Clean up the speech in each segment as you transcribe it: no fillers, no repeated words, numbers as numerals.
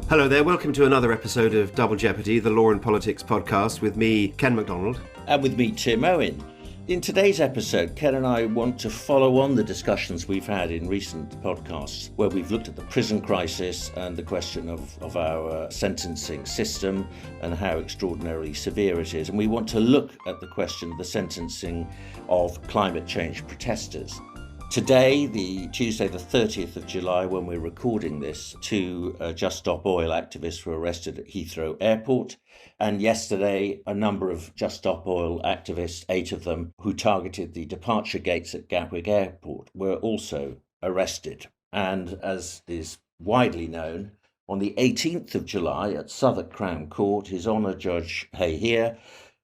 Hello there, welcome to another episode of Double Jeopardy, the Law and Politics podcast, with me, Ken MacDonald. And with me, Tim Owen. In today's episode, Ken and I want to follow on the discussions we've had in recent podcasts, where we've looked at the prison crisis and the question of our sentencing system and how extraordinarily severe it is. And we want to look at the question of the sentencing of climate change protesters. Today, the Tuesday the 30th of July, when we're recording this, two Just Stop Oil activists were arrested at Heathrow Airport. And yesterday, a number of Just Stop Oil activists, 8 of them, who targeted the departure gates at Gatwick Airport, were also arrested. And as is widely known, on the 18th of July at Southwark Crown Court, His Honour Judge Hayhere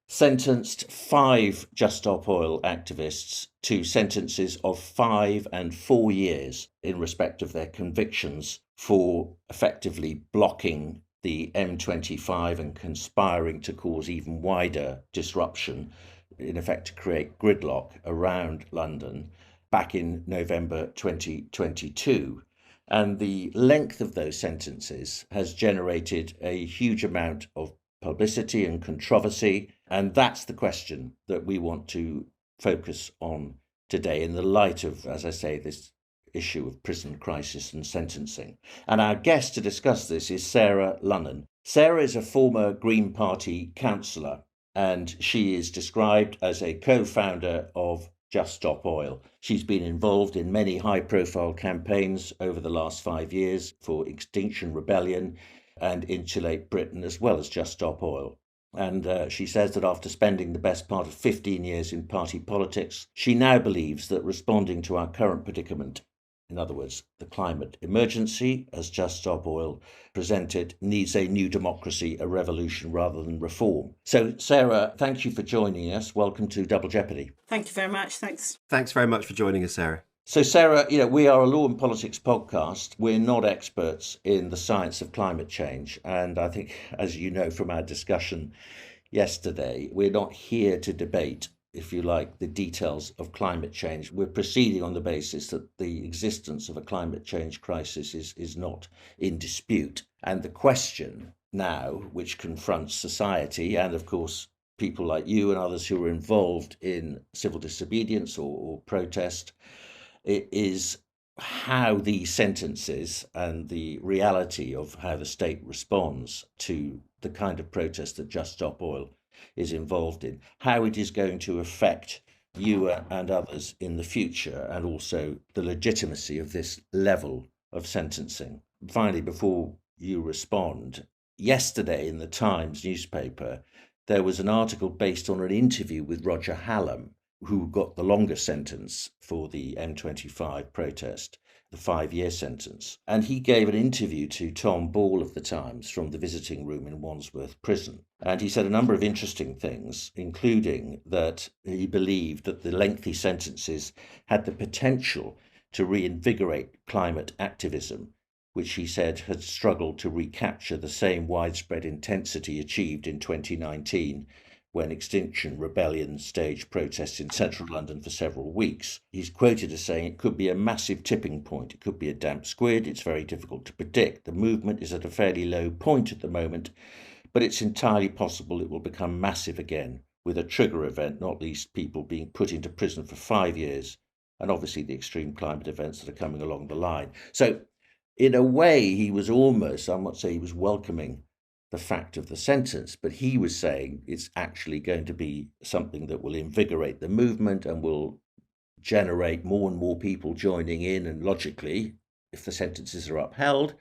sentenced 5 Just Stop Oil activists to sentences of 5 and 4 years in respect of their convictions for effectively blocking the M25 and conspiring to cause even wider disruption, in effect to create gridlock around London back in November 2022. And the length of those sentences has generated a huge amount of publicity and controversy. And that's the question that we want to focus on today in the light of, as I say, this issue of prison crisis and sentencing. And our guest to discuss this is Sarah Lunnon. Sarah is a former Green Party councillor, and she is described as a co-founder of Just Stop Oil. She's been involved in many high-profile campaigns over the last 5 years for Extinction Rebellion and Insulate Britain, as well as Just Stop Oil. And she says that after spending the best part of 15 years in party politics, she now believes that responding to our current predicament, in other words, the climate emergency, as Just Stop Oil presented, needs a new democracy, a revolution rather than reform. So, Sarah, thank you for joining us. Welcome to Double Jeopardy. Thank you very much. Thanks. Thanks very much for joining us, Sarah. So, Sarah, we are a law and politics podcast. We're not experts in the science of climate change. And I think, as you know from our discussion yesterday, we're not here to debate, if you like, the details of climate change. We're proceeding on the basis that the existence of a climate change crisis is not in dispute. And the question now, which confronts society and, of course, people like you and others who are involved in civil disobedience or protest, it is how these sentences and the reality of how the state responds to the kind of protest that Just Stop Oil is involved in, how it is going to affect you and others in the future, and also the legitimacy of this level of sentencing. Finally, before you respond, yesterday in the Times newspaper, there was an article based on an interview with Roger Hallam, who got the longest sentence for the M25 protest, the 5-year sentence. And he gave an interview to Tom Ball of the Times from the visiting room in Wandsworth Prison. And he said a number of interesting things, including that he believed that the lengthy sentences had the potential to reinvigorate climate activism, which he said had struggled to recapture the same widespread intensity achieved in 2019, when Extinction Rebellion staged protests in central London for several weeks. He's quoted as saying it could be a massive tipping point. It could be a damp squid. It's very difficult to predict. The movement is at a fairly low point at the moment, but it's entirely possible it will become massive again, with a trigger event, not least people being put into prison for 5 years, and obviously the extreme climate events that are coming along the line. So in a way, he was almost, I might say he was welcoming the fact of the sentence, but he was saying it's actually going to be something that will invigorate the movement and will generate more and more people joining in, and logically, if the sentences are upheld,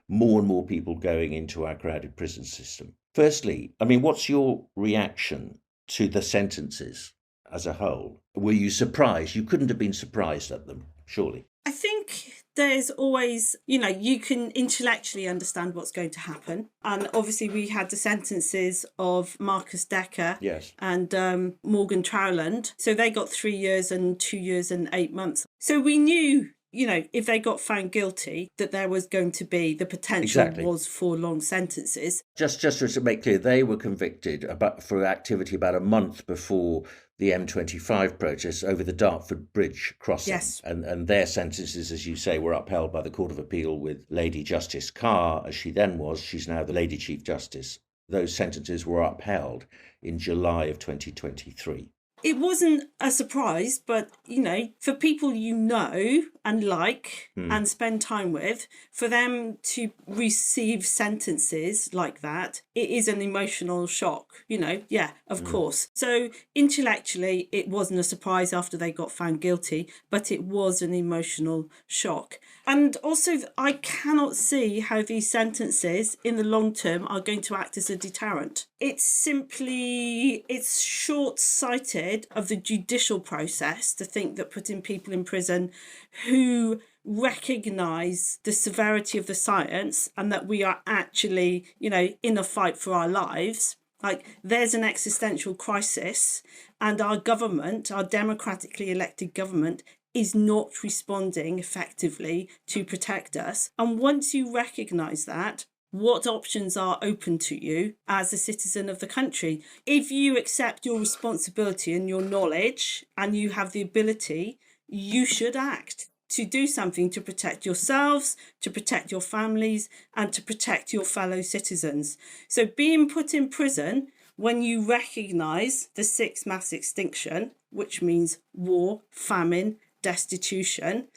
more and more people going into our crowded prison system. Firstly, what's your reaction to the sentences as a whole? Were you surprised? You couldn't have been surprised at them, surely. I think there's always, you can intellectually understand what's going to happen. And obviously we had the sentences of Marcus Decker, yes, and Morgan Trowland. So they got 3 years and 2 years and 8 months. So we knew, if they got found guilty, that there was going to be the potential Exactly. was for long sentences. Just to make clear, they were convicted for activity about a month before the M25 protests over the Dartford Bridge crossing. Yes. And their sentences, as you say, were upheld by the Court of Appeal with Lady Justice Carr, as she then was. She's now the Lady Chief Justice. Those sentences were upheld in July of 2023. It wasn't a surprise, but, for people and like and spend time with, for them to receive sentences like that, it is an emotional shock, of course. So intellectually, it wasn't a surprise after they got found guilty, but it was an emotional shock. And also, I cannot see how these sentences in the long term are going to act as a deterrent. It's short-sighted of the judicial process to think that putting people in prison who recognise the severity of the science and that we are actually, in a fight for our lives, like there's an existential crisis and our government, our democratically elected government, is not responding effectively to protect us. And once you recognise that, what options are open to you as a citizen of the country? If you accept your responsibility and your knowledge and you have the ability, you should act to do something to protect yourselves, to protect your families, and to protect your fellow citizens. So being put in prison when you recognise the sixth mass extinction, which means war, famine, destitution,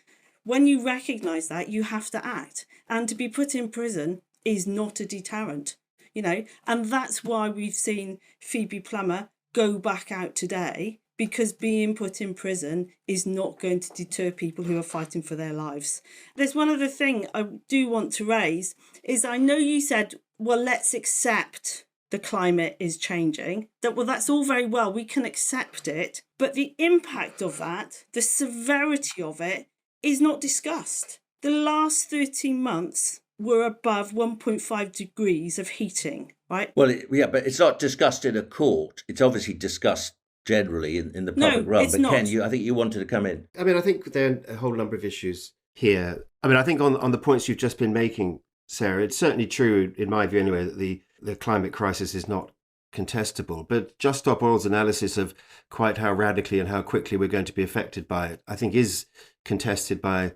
when you recognise that, you have to act. And to be put in prison is not a deterrent, and that's why we've seen Phoebe Plummer go back out today, because being put in prison is not going to deter people who are fighting for their lives. There's one other thing I do want to raise, is I know you said, well, let's accept the climate is changing. That's all very well, we can accept it, but the impact of that, the severity of it, is not discussed. The last 13 months were above 1.5 degrees of heating, right? Well, but it's not discussed in a court. It's obviously discussed generally in the public realm. It's but not. Ken, I think you wanted to come in. I think there are a whole number of issues here. I think on the points you've just been making, Sarah, it's certainly true, in my view anyway, that the climate crisis is not contestable. But Just Stop Oil's analysis of quite how radically and how quickly we're going to be affected by it, I think is contested by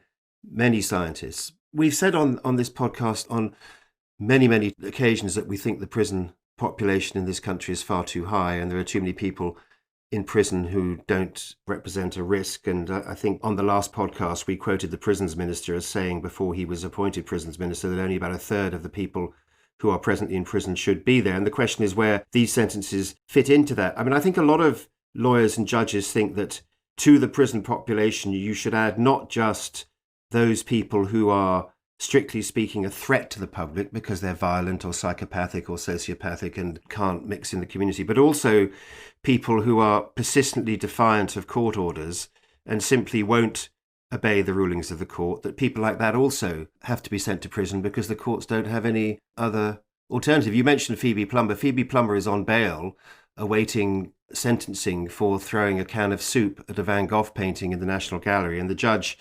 many scientists. We've said on this podcast on many, many occasions that we think the prison population in this country is far too high and there are too many people in prison who don't represent a risk. And I think on the last podcast, we quoted the prisons minister as saying before he was appointed prisons minister that only about a third of the people who are presently in prison should be there. And the question is where these sentences fit into that. I think a lot of lawyers and judges think that to the prison population, you should add not just those people who are, strictly speaking, a threat to the public because they're violent or psychopathic or sociopathic and can't mix in the community, but also people who are persistently defiant of court orders and simply won't obey the rulings of the court, that people like that also have to be sent to prison because the courts don't have any other alternative. You mentioned Phoebe Plummer. Phoebe Plummer is on bail awaiting sentencing for throwing a can of soup at a Van Gogh painting in the National Gallery. And the judge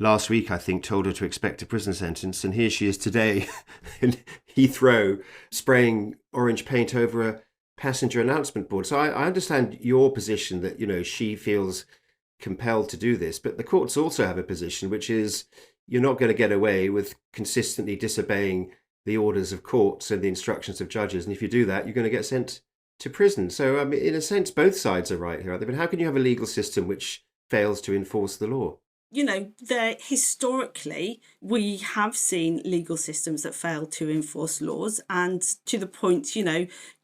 last week, I think, told her to expect a prison sentence. And here she is today in Heathrow spraying orange paint over a passenger announcement board. So I understand your position that, she feels compelled to do this. But the courts also have a position, which is you're not going to get away with consistently disobeying the orders of courts and the instructions of judges. And if you do that, you're going to get sent to prison. So, in a sense, both sides are right here. But how can you have a legal system which fails to enforce the law? Historically, we have seen legal systems that fail to enforce laws. And to the point,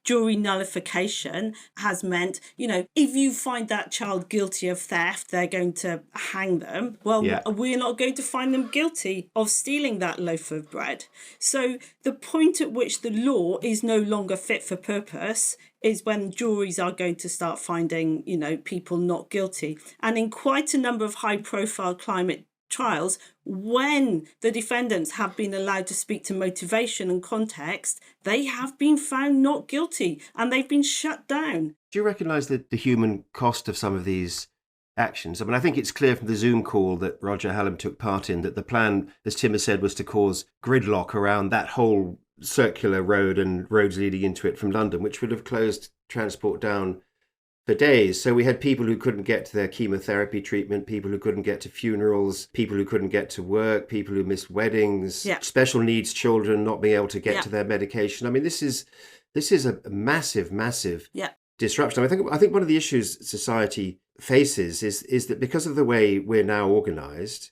jury nullification has meant, if you find that child guilty of theft, they're going to hang them. Well, We're not going to find them guilty of stealing that loaf of bread. So the point at which the law is no longer fit for purpose is when juries are going to start finding, people not guilty. And in quite a number of high-profile climate trials, when the defendants have been allowed to speak to motivation and context, they have been found not guilty and they've been shut down. Do you recognise the human cost of some of these actions. I mean, I think it's clear from the Zoom call that Roger Hallam took part in that the plan, as Tim has said, was to cause gridlock around that whole circular road and roads leading into it from London, which would have closed transport down for days. So we had people who couldn't get to their chemotherapy treatment, people who couldn't get to funerals, people who couldn't get to work, people who missed weddings, special needs children not being able to get to their medication. I mean, this is a massive disruption. I think one of the issues society faces is that because of the way we're now organized,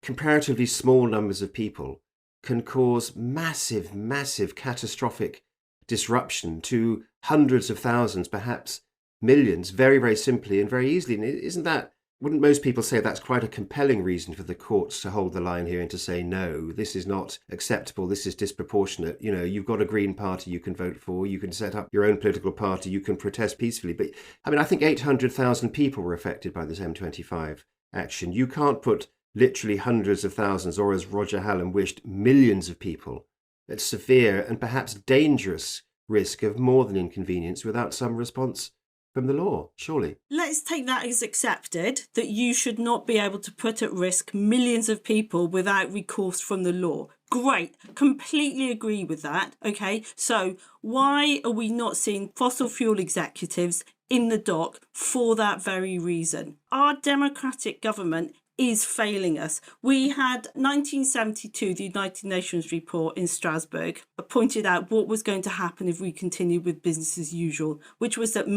comparatively small numbers of people can cause massive catastrophic disruption to hundreds of thousands, perhaps millions, very, very simply and very easily. And wouldn't most people say that's quite a compelling reason for the courts to hold the line here and to say, no, this is not acceptable, this is disproportionate. You know, you've got a Green Party you can vote for, you can set up your own political party, you can protest peacefully. But I mean, I think 800,000 people were affected by this M25 action. You can't put literally hundreds of thousands, or as Roger Hallam wished, millions of people at severe and perhaps dangerous risk of more than inconvenience without some response from the law, surely. Let's take that as accepted, that you should not be able to put at risk millions of people without recourse from the law. Great, completely agree with that. Okay, so why are we not seeing fossil fuel executives in the dock for that very reason? Our democratic government is failing us. We had 1972, the United Nations report in Strasbourg pointed out what was going to happen if we continued with business as usual, which was that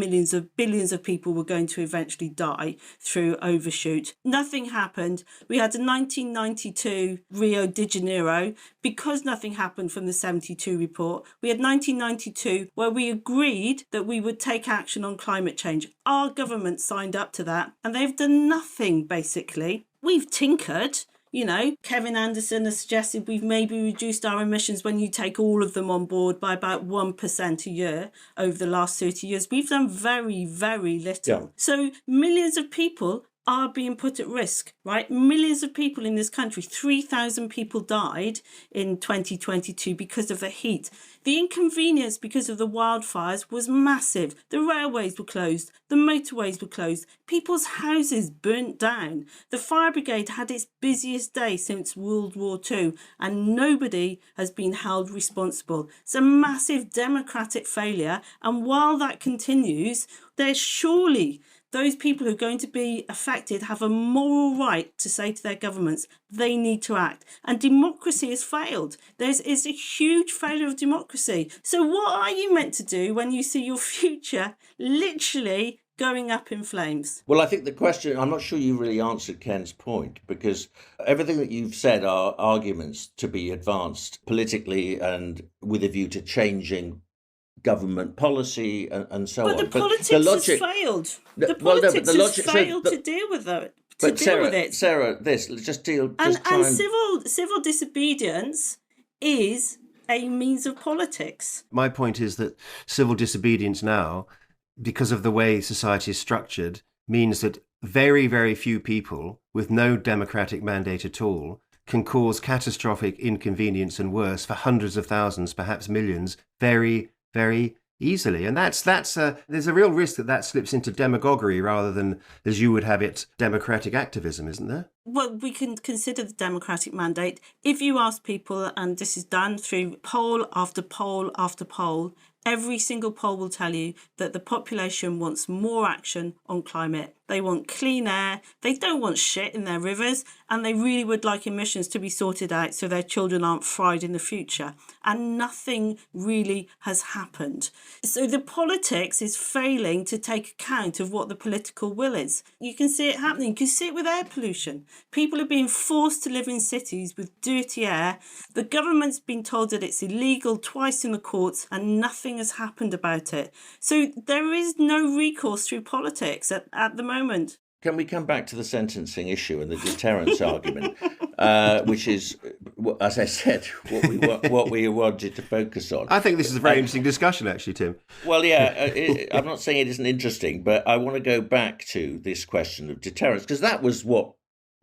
billions of people were going to eventually die through overshoot. Nothing happened. We had a 1992 Rio de Janeiro. Because nothing happened from the 72 report, we had 1992 where we agreed that we would take action on climate change. Our government signed up to that and they've done nothing, basically. We've tinkered. You know, Kevin Anderson has suggested we've maybe reduced our emissions when you take all of them on board by about 1% a year over the last 30 years. We've done very, very little. Yeah. So millions of people are being put at risk, right? Millions of people in this country, 3,000 people died in 2022 because of the heat. The inconvenience because of the wildfires was massive. The railways were closed, the motorways were closed, people's houses burnt down. The fire brigade had its busiest day since World War II, and nobody has been held responsible. It's a massive democratic failure, and while that continues, there's surely those people who are going to be affected have a moral right to say to their governments they need to act. And democracy has failed. It's a huge failure of democracy. So what are you meant to do when you see your future literally going up in flames? Well, I think the question, I'm not sure you really answered Ken's point, because everything that you've said are arguments to be advanced politically and with a view to changing government policy and so on. But the politics has failed. The politics has failed to deal with it. But Sarah, Civil disobedience is a means of politics. My point is that civil disobedience now, because of the way society is structured, means that very, very few people with no democratic mandate at all can cause catastrophic inconvenience and worse for hundreds of thousands, perhaps millions, very easily. And there's a real risk that slips into demagoguery rather than, as you would have it, democratic activism, isn't there? Well, we can consider the democratic mandate. If you ask people, and this is done through poll after poll after poll, every single poll will tell you that the population wants more action on climate. They want clean air, they don't want shit in their rivers, and they really would like emissions to be sorted out so their children aren't fried in the future. And nothing really has happened. So the politics is failing to take account of what the political will is. You can see it happening. You can see it with air pollution. People are being forced to live in cities with dirty air. The government's been told that it's illegal twice in the courts and nothing has happened about it. So there is no recourse through politics at the moment. Can we come back to the sentencing issue and the deterrence argument, which is, as I said, what we wanted to focus on? I think this is a very interesting discussion, actually, Tim. Well, yeah, I'm not saying it isn't interesting, but I want to go back to this question of deterrence, because that was what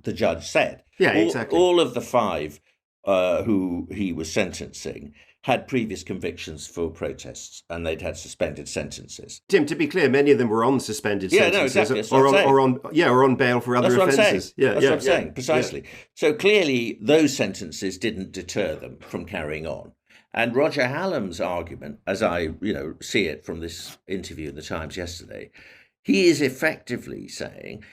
the judge said. Yeah, exactly. All of the five who he was sentencing had previous convictions for protests and they'd had suspended sentences. Tim, to be clear, many of them were on suspended Yeah, no, sentences, exactly. That's or what I'm on or on bail for other That's what I'm saying. offences. Yeah, That's what I'm saying, precisely. So clearly, those sentences didn't deter them from carrying on. And Roger Hallam's argument, as I see it from this interview in the Times yesterday, he is effectively saying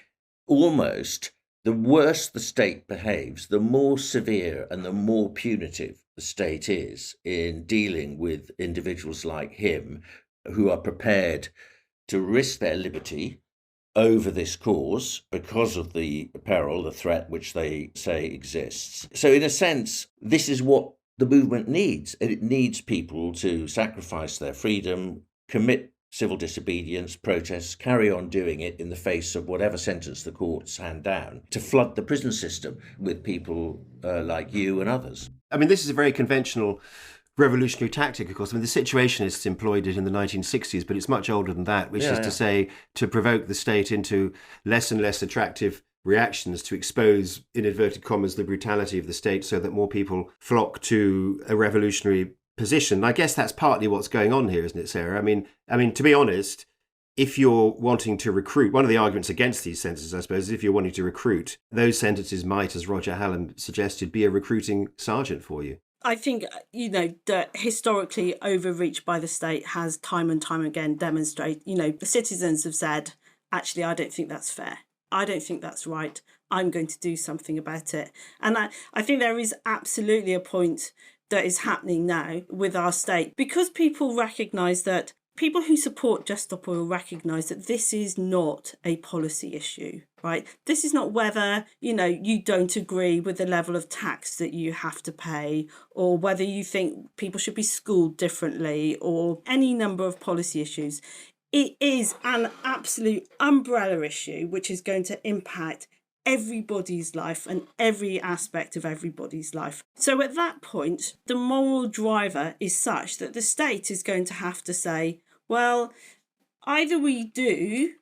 almost the worse the state behaves, the more severe and the more punitive the state is in dealing with individuals like him who are prepared to risk their liberty over this cause because of the peril, the threat which they say exists. So in a sense, this is what the movement needs. It needs people to sacrifice their freedom, commit civil disobedience, protests, carry on doing it in the face of whatever sentence the courts hand down, to flood the prison system with people like you and others. I mean, this is a very conventional revolutionary tactic, of course. I mean, the Situationists employed it in the 1960s, but it's much older than that, which is to say, to provoke the state into less and less attractive reactions, to expose, in inverted commas, the brutality of the state so that more people flock to a revolutionary position. I guess that's partly what's going on here, isn't it, Sarah? I mean, to be honest, if you're wanting to recruit, one of the arguments against these sentences, I suppose, is if you're wanting to recruit, those sentences might, as Roger Hallam suggested, be a recruiting sergeant for you. I think, that historically overreach by the state has time and time again demonstrated, the citizens have said, actually, I don't think that's fair. I don't think that's right. I'm going to do something about it. And I think there is absolutely a point that is happening now with our state, because people recognise that people who support Just Stop Oil recognise that this is not a policy issue, right? This is not whether, you don't agree with the level of tax that you have to pay, or whether you think people should be schooled differently, or any number of policy issues. It is an absolute umbrella issue which is going to impact everybody's life and every aspect of everybody's life. So at that point, the moral driver is such that the state is going to have to say, well, either we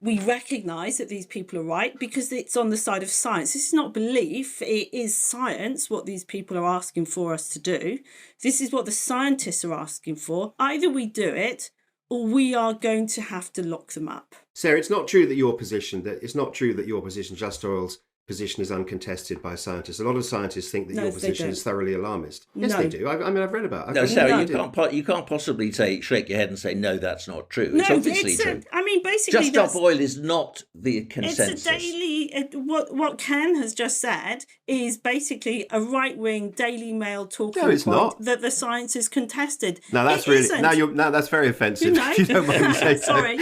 recognise that these people are right because it's on the side of science. This is not belief, it is science, what these people are asking for us to do. This is what the scientists are asking for. Either we do it, or we are going to have to lock them up. Sarah, it's not true that your position, Just Oil's position, is uncontested by scientists. A lot of scientists think that your position is thoroughly alarmist. Yes, they do. I've read about it. No, Sarah, you can't possibly shake your head and say, no, that's not true. It's obviously true. Basically, Just Stop Oil is not the consensus. It's a daily. What Ken has just said is basically a right-wing Daily Mail talking point that the science is contested. Now that's that's very offensive. If you don't mind me saying Sorry.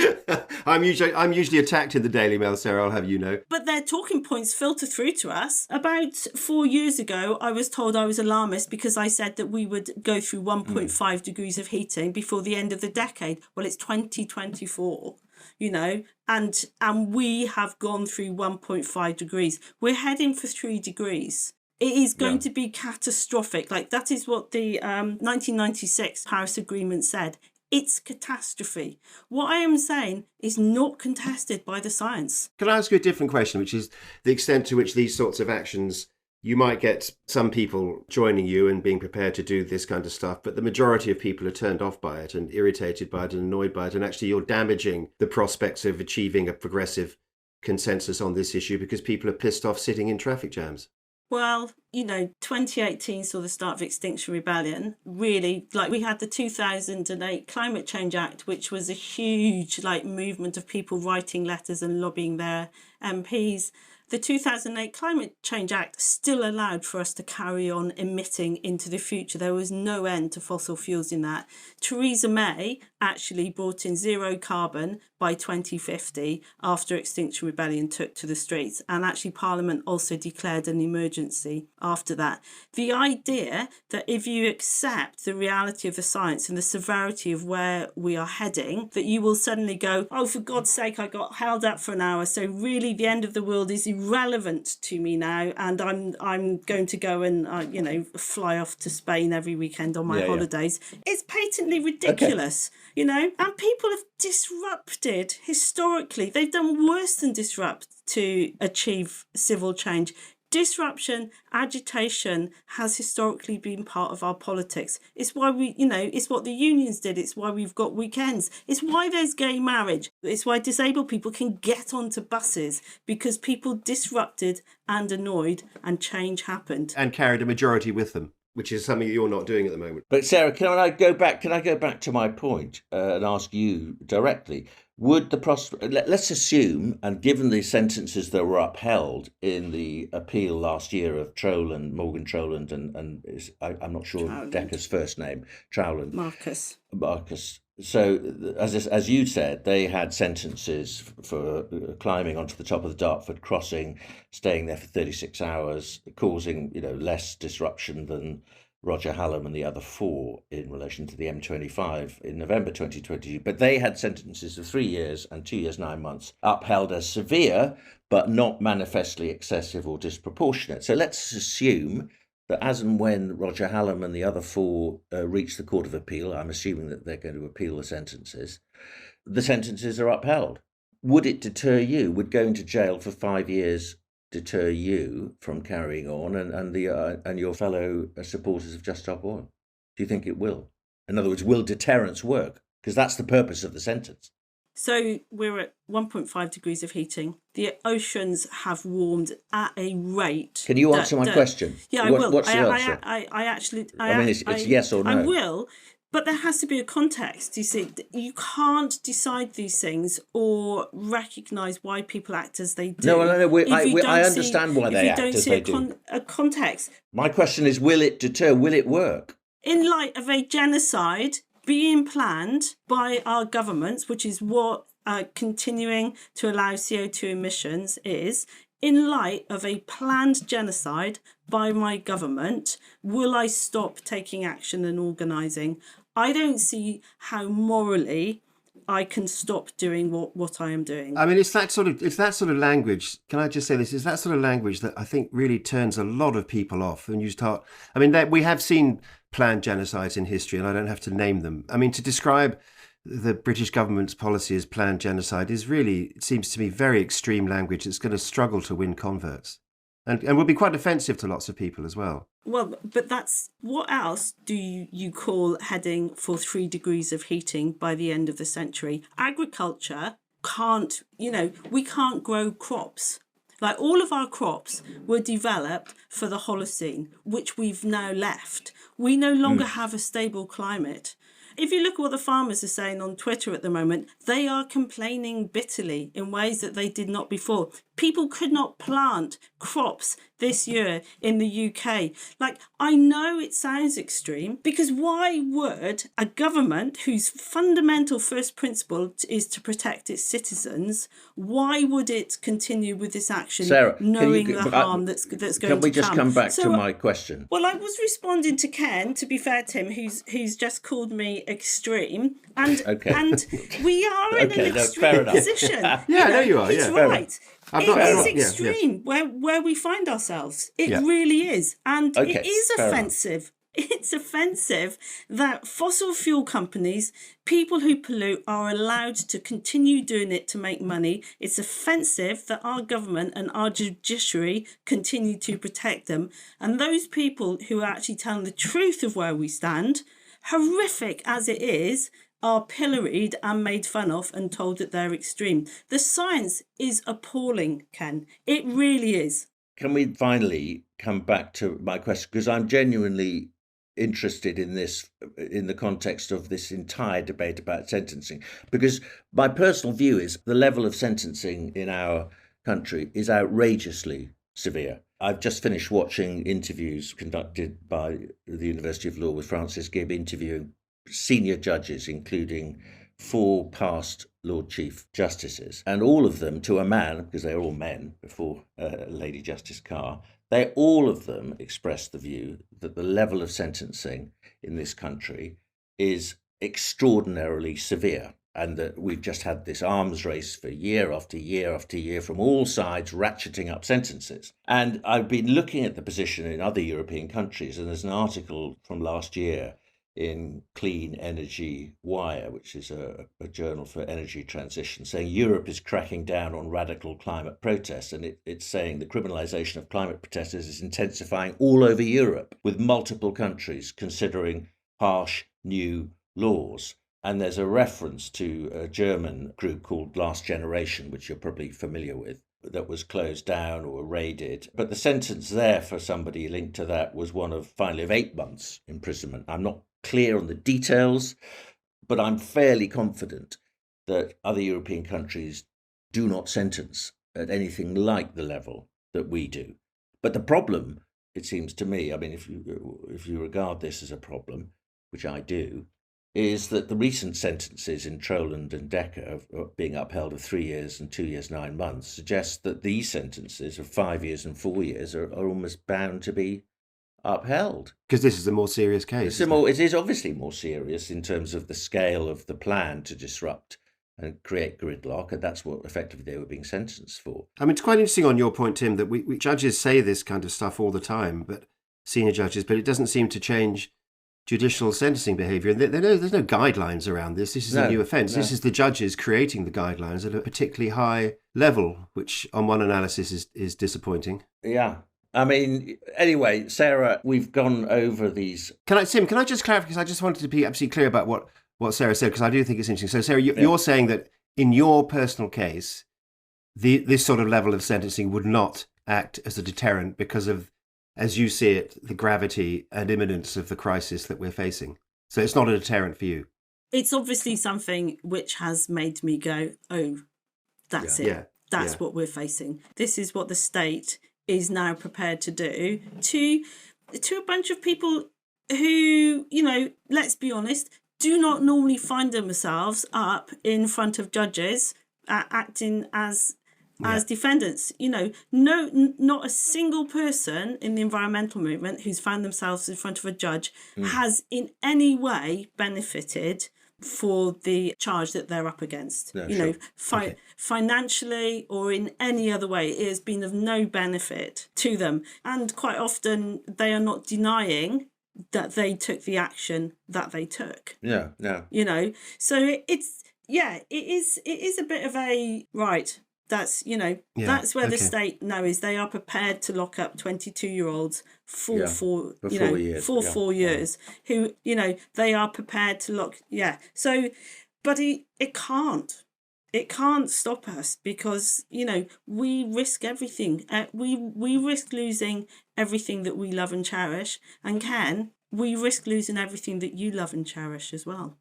I'm usually attacked in the Daily Mail, Sarah. I'll have you know. But their talking points filter through to us. About 4 years ago, I was told I was alarmist because I said that we would go through 1.5 degrees of heating before the end of the decade. Well, it's 2024. And we have gone through 1.5 degrees. We're heading for 3 degrees. It is going to be catastrophic. That is what the 1996 Paris Agreement said. It's catastrophe. What I am saying is not contested by the science. Can I ask you a different question, which is the extent to which these sorts of actions, you might get some people joining you and being prepared to do this kind of stuff, but the majority of people are turned off by it and irritated by it and annoyed by it, and actually you're damaging the prospects of achieving a progressive consensus on this issue because people are pissed off sitting in traffic jams. Well, 2018 saw the start of Extinction Rebellion. Really, we had the 2008 Climate Change Act, which was a huge movement of people writing letters and lobbying their MPs. The 2008 Climate Change Act still allowed for us to carry on emitting into the future. There was no end to fossil fuels in that. Theresa May actually brought in zero carbon by 2050 after Extinction Rebellion took to the streets. And actually Parliament also declared an emergency after that. The idea that if you accept the reality of the science and the severity of where we are heading, that you will suddenly go, oh, for God's sake, I got held up for an hour. So really the end of the world is irrelevant to me now, and I'm going to go and fly off to Spain every weekend on my holidays. It's patently ridiculous, and people have disrupted historically. They've done worse than disrupt to achieve civil change. Disruption, agitation has historically been part of our politics. It's why it's what the unions did. It's why we've got weekends. It's why there's gay marriage. It's why disabled people can get onto buses, because people disrupted and annoyed and change happened. And carried a majority with them, which is something you're not doing at the moment. But Sarah, can I go back to my point and ask you directly? Would let's assume, and given the sentences that were upheld in the appeal last year of Morgan Troland, and I'm not sure Trowland. Decker's first name, Trowland. Marcus. So, as you said, they had sentences for climbing onto the top of the Dartford crossing, staying there for 36 hours, causing less disruption than Roger Hallam and the other four in relation to the M25 in November 2022. But they had sentences of 3 years and 2 years, 9 months, upheld as severe, but not manifestly excessive or disproportionate. So let's assume that as and when Roger Hallam and the other four reach the Court of Appeal, I'm assuming that they're going to appeal the sentences are upheld. Would it deter you? Would going to jail for 5 years deter you from carrying on and your fellow supporters of Just Stop Oil? Do you think it will? In other words, will deterrence work? Because that's the purpose of the sentence. So we're at 1.5 degrees of heating. The oceans have warmed at a rate. Can you answer my question? Yeah, I will. What's the answer? It's yes or no. I will. But there has to be a context. You see, you can't decide these things or recognise why people act as they do. No. I understand why they act as they do. If you don't see a context. My question is, will it deter? Will it work? In light of a genocide being planned by our governments, which is what continuing to allow CO2 emissions is, in light of a planned genocide by my government, will I stop taking action and organising? I don't see how morally I can stop doing what I am doing. I mean, it's that sort of language. Can I just say this? It's that sort of language that I think really turns a lot of people off. And you start, I mean, we have seen planned genocides in history, and I don't have to name them. I mean, to describe the British government's policy as planned genocide is really, it seems to me, very extreme language. It's going to struggle to win converts. And will be quite offensive to lots of people as well. Well, but what else do you call heading for 3 degrees of heating by the end of the century? Agriculture can't, we can't grow crops. Like, all of our crops were developed for the Holocene, which we've now left. We no longer have a stable climate. If you look at what the farmers are saying on Twitter at the moment, they are complaining bitterly in ways that they did not before. People could not plant crops this year in the UK. Like, I know it sounds extreme, because why would a government whose fundamental first principle is to protect its citizens, why would it continue with this action, Sarah, knowing the harm that's going to come? Can we just come back to my question? Well, I was responding to Ken, to be fair to him, who's just called me extreme, and we are in an extreme position. Yeah, I know you are. He's right. It is extreme where we find ourselves. It really is. And it is offensive. It's offensive that fossil fuel companies, people who pollute, are allowed to continue doing it to make money. It's offensive that our government and our judiciary continue to protect them. And those people who are actually telling the truth of where we stand, horrific as it is, are pilloried and made fun of and told that they're extreme. The science is appalling, Ken. It really is. Can we finally come back to my question? Because I'm genuinely interested in this, in the context of this entire debate about sentencing. Because my personal view is the level of sentencing in our country is outrageously severe. I've just finished watching interviews conducted by the University of Law with Francis Gibb, interviewing senior judges, including 4 past Lord Chief Justices, and all of them, to a man, because they're all men before Lady Justice Carr, they all of them expressed the view that the level of sentencing in this country is extraordinarily severe, and that we've just had this arms race for year after year after year from all sides, ratcheting up sentences. And I've been looking at the position in other European countries, and there's an article from last year in Clean Energy Wire, which is a journal for energy transition, saying Europe is cracking down on radical climate protests. And it's saying the criminalisation of climate protesters is intensifying all over Europe, with multiple countries considering harsh new laws. And there's a reference to a German group called Last Generation, which you're probably familiar with, that was closed down or raided. But the sentence there for somebody linked to that was one of finally of 8 months imprisonment. I'm not clear on the details, but I'm fairly confident that other European countries do not sentence at anything like the level that we do. But the problem, it seems to me, I mean, if you regard this as a problem, which I do, is that the recent sentences in Troland and Decker of being upheld of 3 years and 2 years, 9 months suggest that these sentences of 5 years and 4 years are almost bound to be upheld. Because this is a more serious case. It is obviously more serious in terms of the scale of the plan to disrupt and create gridlock, and that's what effectively they were being sentenced for. I mean, it's quite interesting on your point, Tim, that we judges say this kind of stuff all the time, but senior judges, but it doesn't seem to change judicial sentencing behaviour. There's no guidelines around this. This is a new offence. This is the judges creating the guidelines at a particularly high level, which on one analysis is disappointing. Yeah. I mean, anyway, Sarah, we've gone over these. Can I just clarify, because I just wanted to be absolutely clear about what Sarah said, because I do think it's interesting. So, Sarah, you're saying that in your personal case, this sort of level of sentencing would not act as a deterrent because of, as you see it, the gravity and imminence of the crisis that we're facing. So it's not a deterrent for you. It's obviously something which has made me go, oh, that's it. Yeah. That's what we're facing. This is what the state is now prepared to do to a bunch of people who, let's be honest, do not normally find themselves up in front of judges acting as defendants. Not a single person in the environmental movement who's found themselves in front of a judge has in any way benefited for the charge that they're up against. Financially or in any other way, it has been of no benefit to them. And quite often they are not denying that they took the action that they took. Yeah. So it is a bit of a right. That's, that's where the state knows they are prepared to lock up 22-year-olds for 4 years who, they are prepared to lock. Yeah. So, but it can't stop us because, we risk everything. We risk losing everything that we love and cherish. And Ken, we risk losing everything that you love and cherish as well.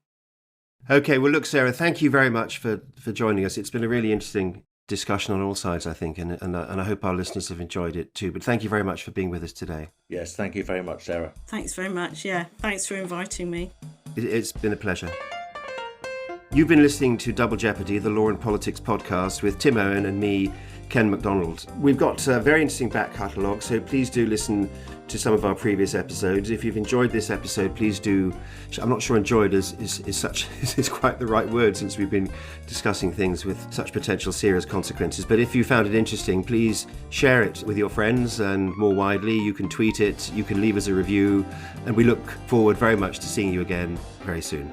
Okay. Well, look, Sarah, thank you very much for joining us. It's been a really interesting discussion on all sides, I think, and I hope our listeners have enjoyed it too. But thank you very much for being with us today. Yes, thank you very much, Sarah. Thanks very much. Yeah, thanks for inviting me. It's been a pleasure. You've been listening to Double Jeopardy, the Law and Politics podcast with Tim Owen and me, Ken MacDonald. We've got a very interesting back catalogue, so please do listen to some of our previous episodes. If you've enjoyed this episode, please do. I'm not sure enjoyed is quite the right word, since we've been discussing things with such potential serious consequences. But if you found it interesting, please share it with your friends, and more widely, you can tweet it, you can leave us a review, and we look forward very much to seeing you again very soon.